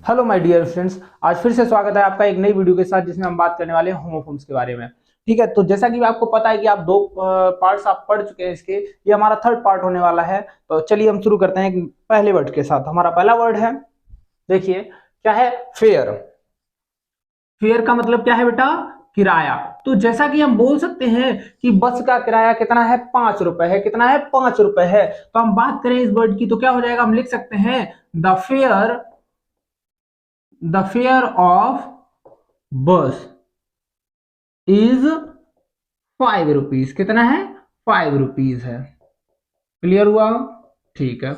Hello my dear friends, आज फिर से स्वागत है आपका एक नई वीडियो के साथ जिसमें हम बात करने वाले हैं होमोफोन्स के बारे में। ठीक है, तो जैसा कि आपको पता है कि आप दो पार्ट्स आप पढ़ चुके हैं इसके, ये हमारा थर्ड पार्ट होने वाला है। तो चलिए हम शुरू करते हैं पहले वर्ड के साथ। हमारा पहला वर्ड है, देखिए क्या है, फेयर। फेयर का मतलब क्या है बेटा? किराया। तो जैसा कि हम बोल सकते हैं कि बस का किराया कितना है? 5 रुपए है। कितना है? 5 रुपए है। तो हम बात करें इस वर्ड की तो क्या हो जाएगा? हम लिख सकते हैं द फेयर ऑफ बस इज 5 रुपीज। कितना है? 5 रुपीज है। क्लियर हुआ? ठीक है।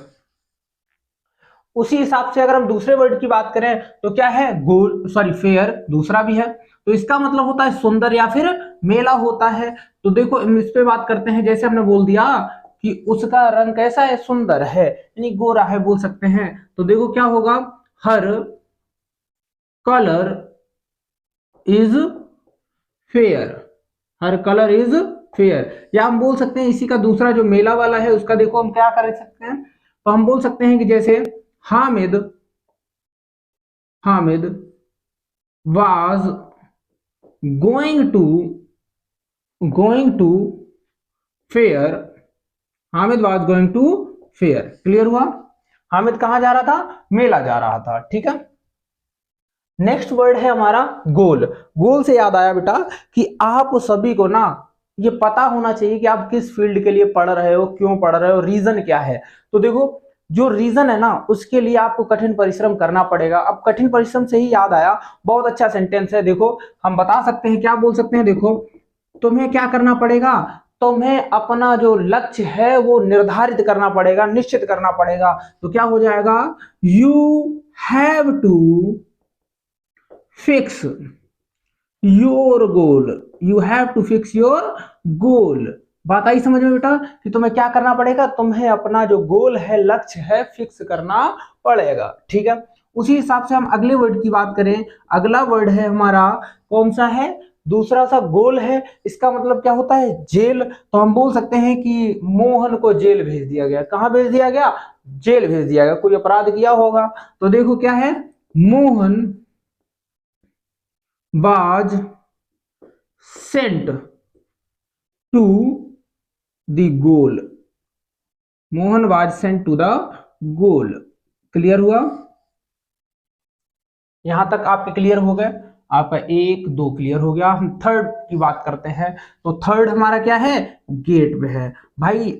उसी हिसाब से अगर हम दूसरे वर्ड की बात करें तो क्या है? गोल, सॉरी, फेयर दूसरा भी है। तो इसका मतलब होता है सुंदर या फिर मेला होता है। तो देखो हम इस पे बात करते हैं। जैसे हमने बोल दिया कि उसका रंग कैसा है? सुंदर है, यानी गोरा है बोल सकते हैं। तो देखो क्या होगा? Her colour is fair. Her colour is fair. या हम बोल सकते हैं इसी का दूसरा जो मेला वाला है उसका देखो हम क्या कर सकते हैं। तो हम बोल सकते हैं कि जैसे Hamid Hamid was going to fair. Hamid was going to fair. Clear हुआ? हामिद कहां जा रहा था? मेला जा रहा था। ठीक है। नेक्स्ट वर्ड है हमारा गोल। गोल से याद आया बेटा कि आप सभी को ना ये पता होना चाहिए कि आप किस फील्ड के लिए पढ़ रहे हो, क्यों पढ़ रहे हो, रीजन क्या है। तो देखो जो रीजन है ना उसके लिए आपको कठिन परिश्रम करना पड़ेगा। अब कठिन परिश्रम से ही याद आया, बहुत अच्छा सेंटेंस है। देखो हम बता सकते हैं, क्या बोल सकते हैं? देखो तुम्हें क्या करना पड़ेगा? तुम्हें अपना जो लक्ष्य है वो निर्धारित करना पड़ेगा, निश्चित करना पड़ेगा। तो क्या हो जाएगा? You have to fix your goal. You have to fix your goal. बात आई समझ में बेटा कि तुम्हें क्या करना पड़ेगा? तुम्हें अपना जो गोल है, लक्ष्य है, फिक्स करना पड़ेगा। ठीक है। उसी हिसाब से हम अगले वर्ड की बात करें। अगला वर्ड है हमारा, कौन सा है? दूसरा सा गोल है। इसका मतलब क्या होता है? जेल। तो हम बोल सकते हैं कि मोहन को जेल भेज दिया गया। कहां भेज दिया गया? जेल भेज दिया गया। कोई अपराध किया होगा। तो देखो क्या है? Mohan was sent to the goal। Mohan was sent to the goal। Clear हुआ? यहां तक आपके क्लियर हो गए? आपका एक दो क्लियर हो गया। हम थर्ड की बात करते हैं। तो थर्ड हमारा क्या है? गेट पे है। भाई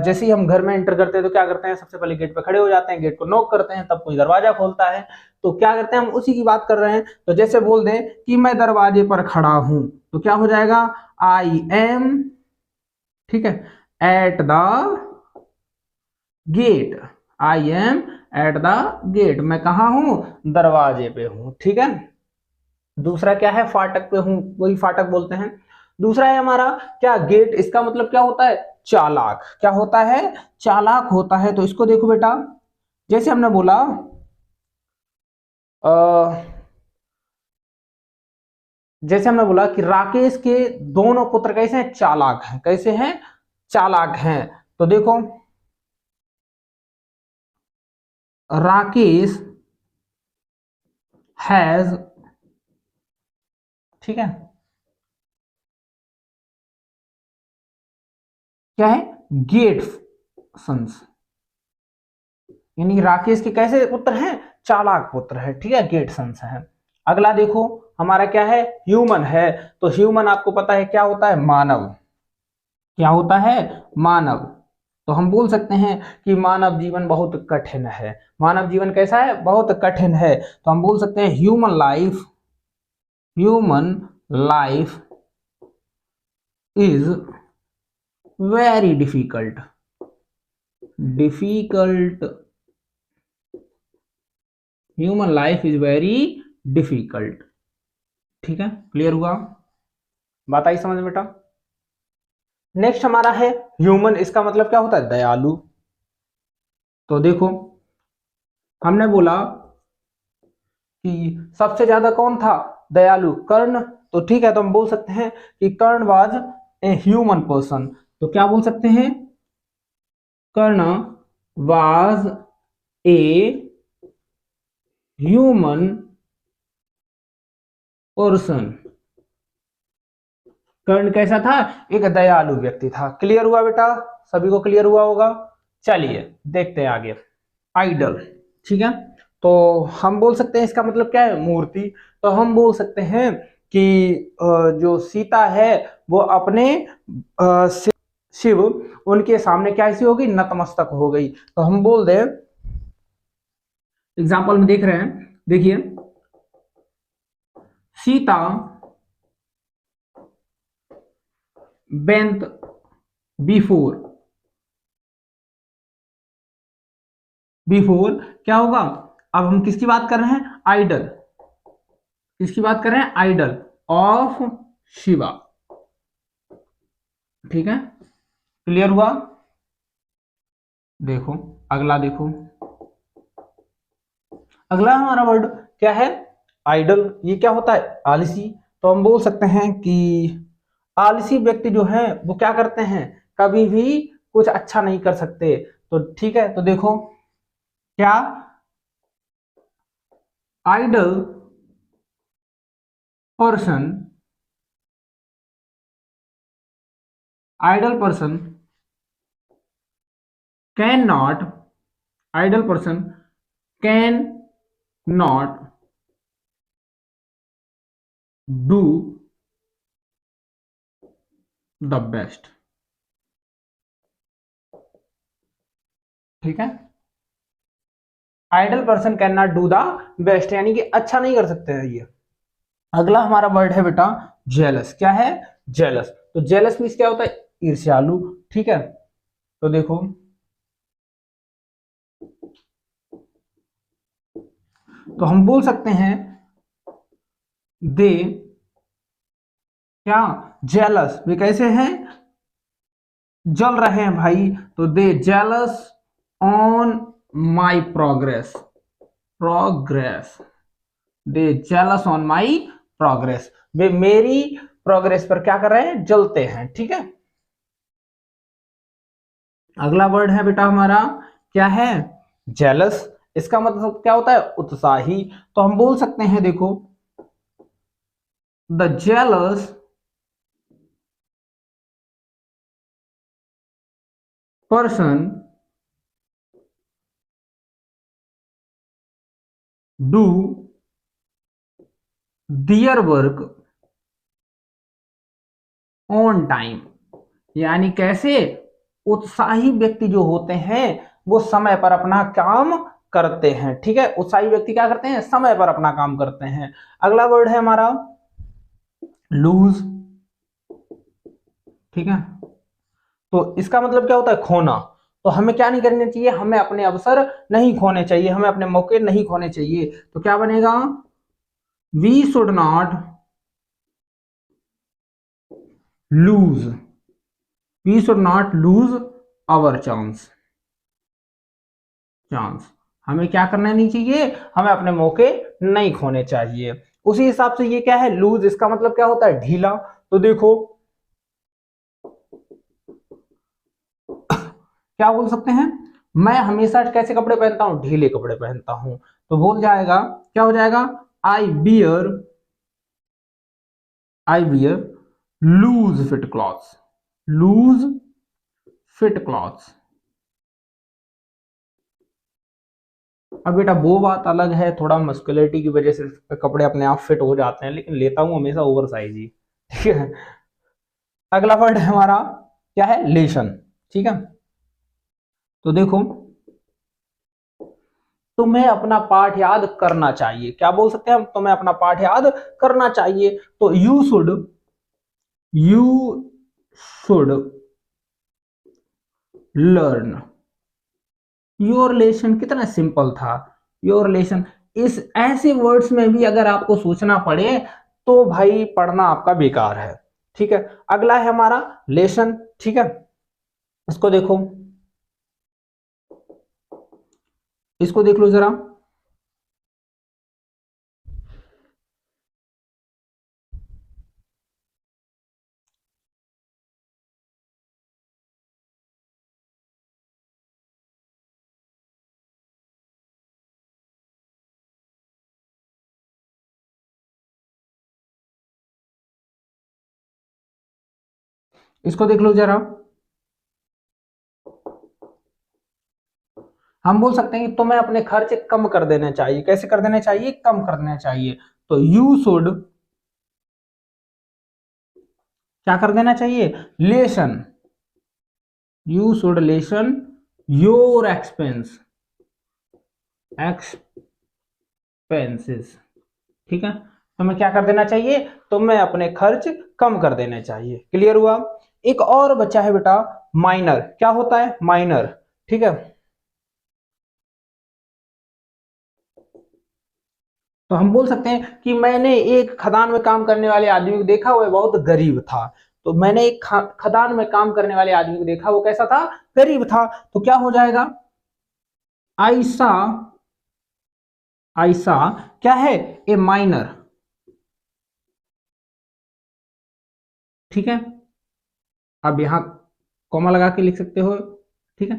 जैसे ही हम घर में एंटर करते हैं तो क्या करते हैं? सबसे पहले गेट पे खड़े हो जाते हैं, गेट को नॉक करते हैं, तब कोई दरवाजा खोलता है। तो क्या करते हैं? हम उसी की बात कर रहे हैं। तो जैसे बोल दें कि मैं दरवाजे पर खड़ा हूं, तो क्या हो जाएगा? आई एम, ठीक है, at the gate. I am at the gate. मैं कहा हूं? दरवाजे पे हूं। ठीक है। दूसरा क्या है? फाटक पे हूं, वही फाटक बोलते हैं। दूसरा है हमारा क्या? गेट। इसका मतलब क्या होता है? चालाक। क्या होता है? चालाक होता है। तो इसको देखो बेटा, जैसे हमने बोला जैसे हमने बोला कि राकेश के दोनों पुत्र कैसे हैं? चालाक हैं। कैसे हैं? चालाक हैं। तो देखो राकेश हैज, ठीक है, क्या है? Get sons. यानी राकेश के कैसे पुत्र हैं? चालाक पुत्र है। ठीक है, गेट सन्स है। अगला देखो हमारा क्या है? ह्यूमन है। तो ह्यूमन आपको पता है क्या होता है? मानव। क्या होता है? मानव। तो हम बोल सकते हैं कि मानव जीवन बहुत कठिन है। मानव जीवन कैसा है? बहुत कठिन है। तो हम बोल सकते हैं human life is very difficult. Human life is very difficult. ठीक है। क्लियर हुआ? बात आई समझ में बेटा? नेक्स्ट हमारा है ह्यूमन। इसका मतलब क्या होता है? दयालु। तो देखो हमने बोला कि सबसे ज्यादा कौन था दयालु? कर्ण। तो ठीक है, तो हम बोल सकते हैं कि कर्ण वाज ए ह्यूमन पर्सन। तो क्या बोल सकते हैं? कर्ण वाज ए ह्यूमन पर्सन। कर्ण कैसा था? एक दयालु व्यक्ति था। क्लियर हुआ बेटा? सभी को क्लियर हुआ होगा। चलिए देखते हैं आगे। आइडल, ठीक है। तो हम बोल सकते हैं इसका मतलब क्या है? मूर्ति। तो हम बोल सकते हैं कि जो सीता है वो अपने शिव उनके सामने क्या ऐसी होगी? नतमस्तक हो गई। तो हम बोल दें, एग्जाम्पल में देख रहे हैं, देखिए, सीता बेंत बिफोर, बिफोर क्या होगा? अब हम किसकी बात कर रहे हैं? आइडल। किसकी बात कर रहे हैं? Idol of Shiva. ठीक है, क्लियर हुआ? देखो अगला, देखो अगला हमारा वर्ड क्या है? आइडल। ये क्या होता है? आलसी। तो हम बोल सकते हैं कि आलसी व्यक्ति जो है वो क्या करते हैं? कभी भी कुछ अच्छा नहीं कर सकते। तो ठीक है, तो देखो क्या, idle person, idle person can not, idle person can not do the best. ठीक है, idle person can not do the best, यानी कि अच्छा नहीं कर सकते हैं ये। अगला हमारा वर्ड है बेटा जेलस। क्या है? जेलस। तो जेलस मीन्स क्या होता है? ईर्ष्यालु। ठीक है, तो देखो, तो हम बोल सकते हैं दे क्या, जेलस, वे कैसे हैं? जल रहे हैं भाई। तो they jealous on my progress, progress, they jealous on my progress, वे मेरी प्रोग्रेस पर क्या कर रहे हैं? जलते हैं। ठीक है, अगला वर्ड है बेटा हमारा क्या है? जेलस। इसका मतलब क्या होता है? उत्साही। तो हम बोल सकते हैं, देखो, the jealous person do their work on time, यानी कैसे? उत्साही व्यक्ति जो होते हैं वो समय पर अपना काम करते हैं। ठीक है, उत्साही व्यक्ति क्या करते हैं? समय पर अपना काम करते हैं। अगला वर्ड है हमारा लूज। ठीक है, तो इसका मतलब क्या होता है? खोना। तो हमें क्या नहीं करना चाहिए? हमें अपने अवसर नहीं खोने चाहिए, हमें अपने मौके नहीं खोने चाहिए। तो क्या बनेगा? We should not lose, we should not lose our chance, chance. हमें क्या करना नहीं चाहिए? हमें अपने मौके नहीं खोने चाहिए। उसी हिसाब से ये क्या है? लूज। इसका मतलब क्या होता है? ढीला। तो देखो क्या बोल सकते हैं? मैं हमेशा कैसे कपड़े पहनता हूं? ढीले कपड़े पहनता हूं। तो बोल जाएगा, क्या हो जाएगा? I bear, I bear loose fit clothes, loose fit clothes. अब बेटा वो बात अलग है, थोड़ा मस्कुलिनिटी की वजह से कपड़े अपने आप फिट हो जाते हैं, लेकिन लेता हूं हमेशा ओवर साइज ही। ठीक है, अगला वर्ड है हमारा क्या है? लेशन। ठीक है, तो देखो, तुम्हें अपना पाठ याद करना चाहिए। क्या बोल सकते हैं हम? तुम्हें अपना पाठ याद करना चाहिए। तो you should learn your lesson. कितना सिंपल था योर लेसन। इस ऐसे वर्ड्स में भी अगर आपको सोचना पड़े तो भाई पढ़ना आपका बेकार है। ठीक है, अगला है हमारा लेसन। ठीक है, इसको देखो, इसको देख लो जरा। इसको देख लो जरा। हम बोल सकते हैं कि तुम्हें अपने खर्च कम कर देना चाहिए। कैसे कर देना चाहिए? कम कर देना चाहिए। तो यू शुड क्या कर देना चाहिए? Lesson, you should lesson your expenses. ठीक है, तुम्हें क्या कर देना चाहिए? तुम्हें अपने खर्च कम कर देने चाहिए। क्लियर हुआ? एक और बच्चा है बेटा माइनर। क्या होता है? माइनर। ठीक है, तो हम बोल सकते हैं कि मैंने एक खदान में काम करने वाले आदमी को देखा, वह बहुत गरीब था। तो मैंने एक खदान में काम करने वाले आदमी को देखा, वो कैसा था? गरीब था। तो क्या हो जाएगा? ऐसा, ऐसा क्या है? ए माइनर। ठीक है, अब यहां कॉमा लगा के लिख सकते हो। ठीक है,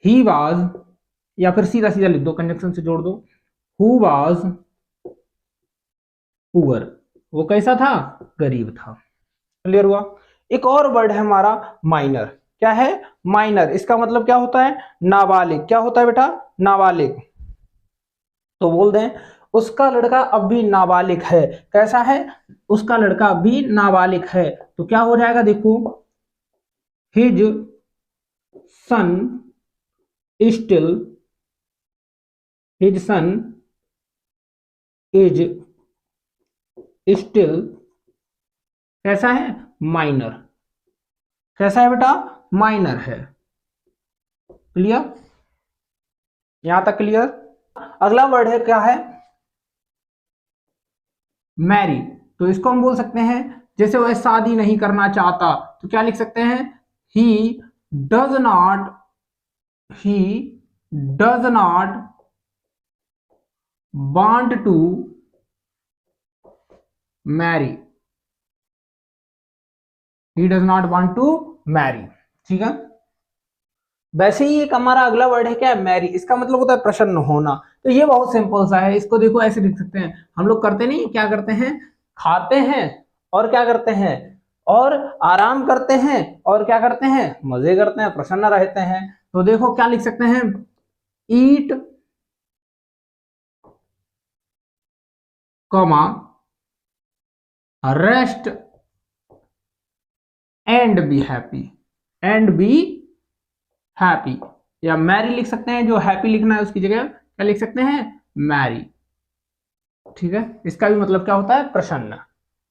ही वाज, या फिर सीधा सीधा लिख दो, कंजक्शन से जोड़ दो। हु वाज पुअर, वो कैसा था? गरीब था। क्लियर हुआ? एक और वर्ड है हमारा माइनर। क्या है? माइनर। इसका मतलब क्या होता है? नाबालिग। क्या होता है बेटा? नाबालिग। तो बोल दें उसका लड़का अब भी नाबालिग है। कैसा है? उसका लड़का अब भी नाबालिग है। तो क्या हो जाएगा? देखो, his son still, his son is still कैसा है? माइनर। कैसा है बेटा? माइनर है। क्लियर? यहां तक क्लियर? अगला वर्ड है, क्या है? मैरी। तो इसको हम बोल सकते हैं, जैसे वह शादी नहीं करना चाहता, तो क्या लिख सकते हैं? He does not, he does not want to marry, he does not want to marry. ठीक है, वैसे ही एक हमारा अगला वर्ड है, क्या है? मैरी। इसका मतलब होता है प्रसन्न होना। तो ये बहुत सिंपल सा है, इसको देखो ऐसे लिख सकते हैं। हम लोग करते नहीं, क्या करते हैं? खाते हैं और क्या करते हैं? और आराम करते हैं और क्या करते हैं? मजे करते हैं, प्रसन्न रहते हैं। तो देखो क्या लिख सकते हैं? Eat, comma, rest and be happy, and be happy. या मैरी लिख सकते हैं, जो हैप्पी लिखना है उसकी जगह क्या लिख सकते हैं? मैरी। ठीक है, इसका भी मतलब क्या होता है? प्रसन्न।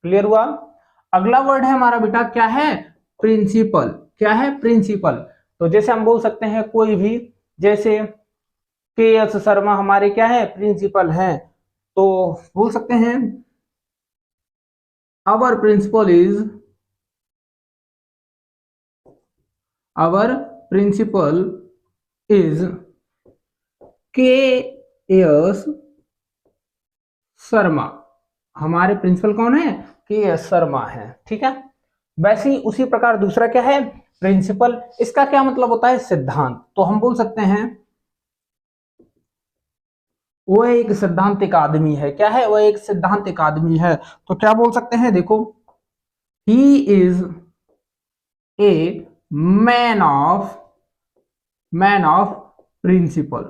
क्लियर हुआ? अगला वर्ड है हमारा बेटा, क्या है? प्रिंसिपल। क्या है? प्रिंसिपल। तो जैसे हम बोल सकते हैं कोई भी, जैसे के एस शर्मा हमारे क्या है? प्रिंसिपल हैं। तो बोल सकते हैं our principal is, our principal is K S Sharma. हमारे प्रिंसिपल कौन है? के एस शर्मा है। ठीक है, वैसे ही उसी प्रकार दूसरा क्या है? प्रिंसिपल। इसका क्या मतलब होता है? सिद्धांत। तो हम बोल सकते हैं वो एक सिद्धांतिक आदमी है। क्या है? वो एक सिद्धांतिक आदमी है। तो क्या बोल सकते हैं? देखो, he is a man of, man of principle,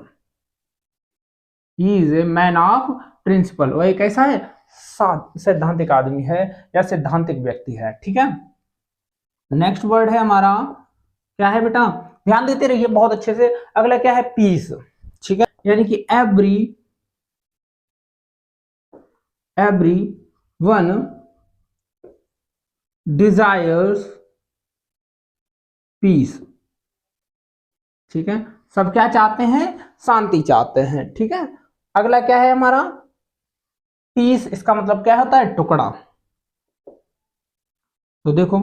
he is a man of principle. वो एक ऐसा है सैद्धांतिक आदमी है या सैद्धांतिक व्यक्ति है। ठीक है, नेक्स्ट वर्ड है हमारा, क्या है बेटा? ध्यान देते रहिए बहुत अच्छे से। अगला क्या है? पीस। ठीक है, यानी कि every, everyone desires peace. ठीक है, सब क्या चाहते हैं? शांति चाहते हैं। ठीक है, अगला क्या है हमारा? पीस। इसका मतलब क्या होता है? टुकड़ा। तो देखो,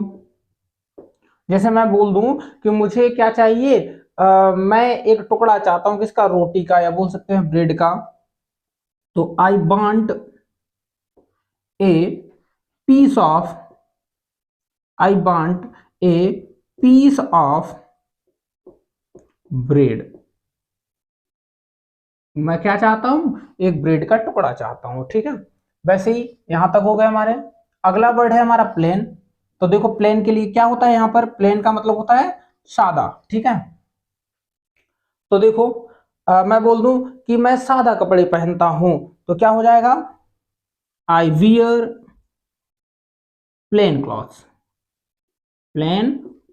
जैसे मैं बोल दूं कि मुझे क्या चाहिए? मैं एक टुकड़ा चाहता हूं, किसका? रोटी का, या बोल सकते हैं ब्रेड का। तो I want a piece of, I want a piece of bread. मैं क्या चाहता हूं? एक ब्रेड का टुकड़ा चाहता हूं। ठीक है, वैसे ही यहां तक हो गए हमारे। अगला वर्ड है हमारा प्लेन। तो देखो प्लेन के लिए क्या होता है, यहां पर प्लेन का मतलब होता है सादा, ठीक है। तो देखो मैं बोल दूं कि मैं सादा कपड़े पहनता हूं, तो क्या हो जाएगा, I wear plane clothes, plane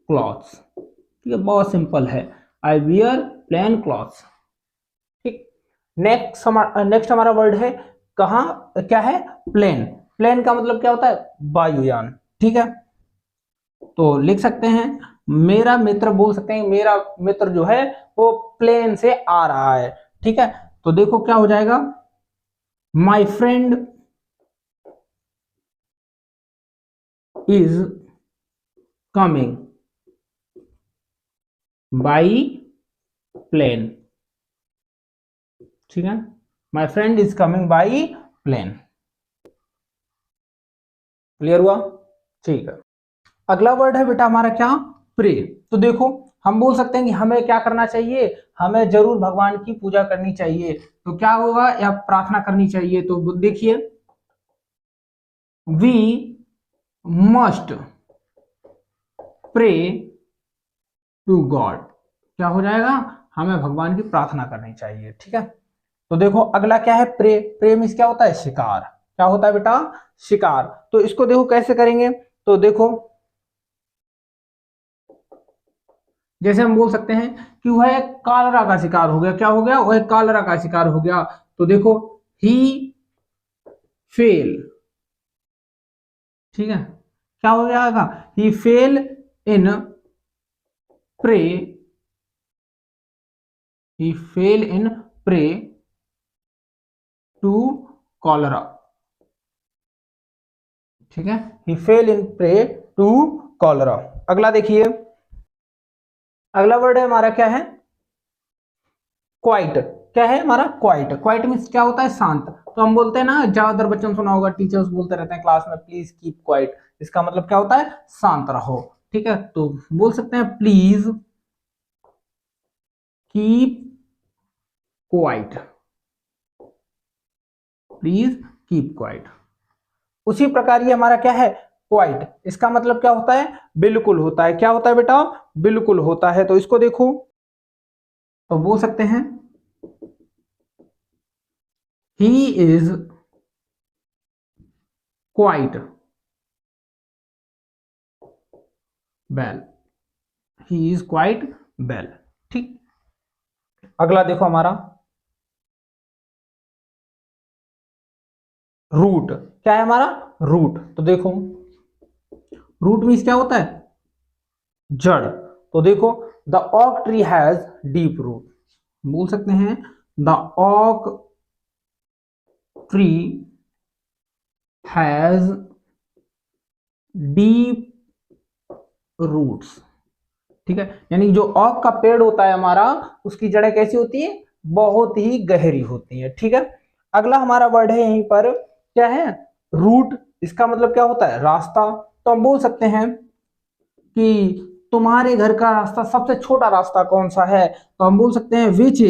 clothes, ठीक है, बहुत सिंपल है, आई वियर प्लेन क्लॉथ्स, ठीक। नेक्स्ट हमारा वर्ड है, कहाँ, क्या है, प्लेन। प्लेन का मतलब क्या होता है, वायुयान, ठीक है। तो लिख सकते हैं, मेरा मित्र, बोल सकते हैं मेरा मित्र जो है वो प्लेन से आ रहा है, ठीक है। तो देखो क्या हो जाएगा, my friend is coming by plane, ठीक है, my friend is coming by plane. Clear हुआ, ठीक है। अगला वर्ड है बेटा हमारा क्या, प्रे। तो देखो हम बोल सकते हैं कि हमें क्या करना चाहिए, हमें जरूर भगवान की पूजा करनी चाहिए, तो क्या होगा, या प्रार्थना करनी चाहिए। तो देखिए, we must pray to God, क्या हो जाएगा, हमें भगवान की प्रार्थना करनी चाहिए, ठीक है। तो देखो अगला क्या है, प्रे। प्रे मीन्स क्या होता है, शिकार, क्या होता है बेटा, शिकार। तो इसको देखो कैसे करेंगे, तो देखो जैसे हम बोल सकते हैं कि वह एक कालरा का शिकार हो गया, क्या हो गया, वह कालरा का शिकार हो गया। तो देखो ही फेल, ठीक है, क्या हो जाएगा, he fell in prey, he fell in prey to cholera, ठीक है, he fell in prey to cholera. अगला देखिए, अगला वर्ड है हमारा क्या है, क्वाइट। क्या है हमारा, क्वाइट। क्वाइट मीन्स क्या होता है, शांत। तो हम बोलते हैं ना, ज्यादातर बच्चों ने सुना होगा, टीचर्स बोलते रहते हैं क्लास में, प्लीज कीप क्वाइट। इसका मतलब क्या होता है, शांत रहो, ठीक है। तो बोल सकते हैं please keep quiet, please keep quiet. उसी प्रकार ये हमारा क्या है, क्वाइट, इसका मतलब क्या होता है, बिल्कुल होता है, क्या होता है बेटा, बिल्कुल होता है। तो इसको देखो, तो बोल सकते हैं he is quite well, he is quite well, ठीक। अगला देखो हमारा रूट। क्या है हमारा, रूट। तो देखो रूट मीन्स क्या होता है, जड़। तो देखो द ऑक ट्री हैज डीप रूट, बोल सकते हैं द ऑक ट्री हैज डीप रूट्स, ठीक है। यानी जो ऑक का पेड़ होता है हमारा, उसकी जड़ें कैसी होती है, बहुत ही गहरी होती है, ठीक है। अगला हमारा वर्ड है यहीं पर, क्या है, रूट। इसका मतलब क्या होता है, रास्ता। तो हम बोल सकते हैं कि तुम्हारे घर का रास्ता, सबसे छोटा रास्ता कौन सा है। तो हम बोल सकते हैं which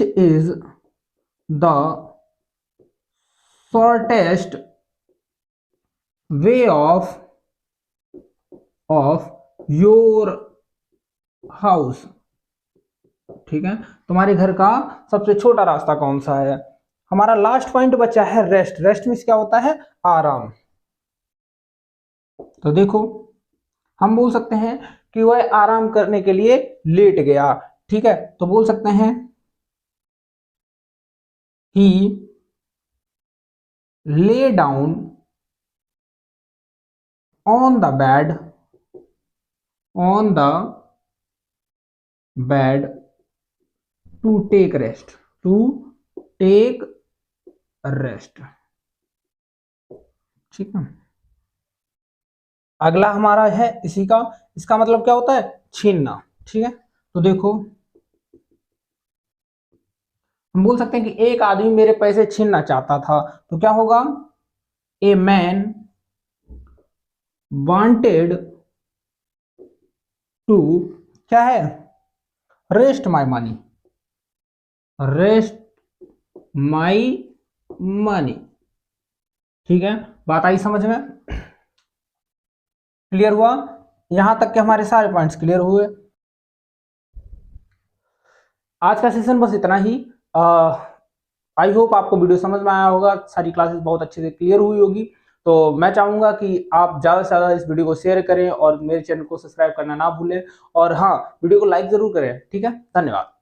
is the shortest way of your house, ठीक है। तुम्हारे घर का सबसे छोटा रास्ता कौन सा है। हमारा लास्ट पॉइंट बचा है रेस्ट। रेस्ट मीन्स क्या होता है, आराम। तो देखो हम बोल सकते हैं कि वह आराम करने के लिए लेट गया, ठीक है। तो बोल सकते हैं he lay down on the bed, on the bed to take rest, to take rest, ठीक है। अगला हमारा है इसी का, इसका मतलब क्या होता है, छीनना, ठीक है। तो देखो हम बोल सकते हैं कि एक आदमी मेरे पैसे छीनना चाहता था, तो क्या होगा, ए मैन वांटेड टू, क्या है, rest my money, rest my money, ठीक है, बात आई समझ में? क्लियर हुआ? यहां तक के हमारे सारे पॉइंट्स क्लियर हुए। आज का सेशन बस इतना ही। आई होप आपको वीडियो समझ में आया होगा, सारी क्लासेस बहुत अच्छे से क्लियर हुई होगी। तो मैं चाहूंगा कि आप ज़्यादा से ज़्यादा इस वीडियो को शेयर करें और मेरे चैनल को सब्सक्राइब करना ना भूलें। और हाँ, वीडियो को लाइक जरूर करें। ठीक है, धन्यवाद।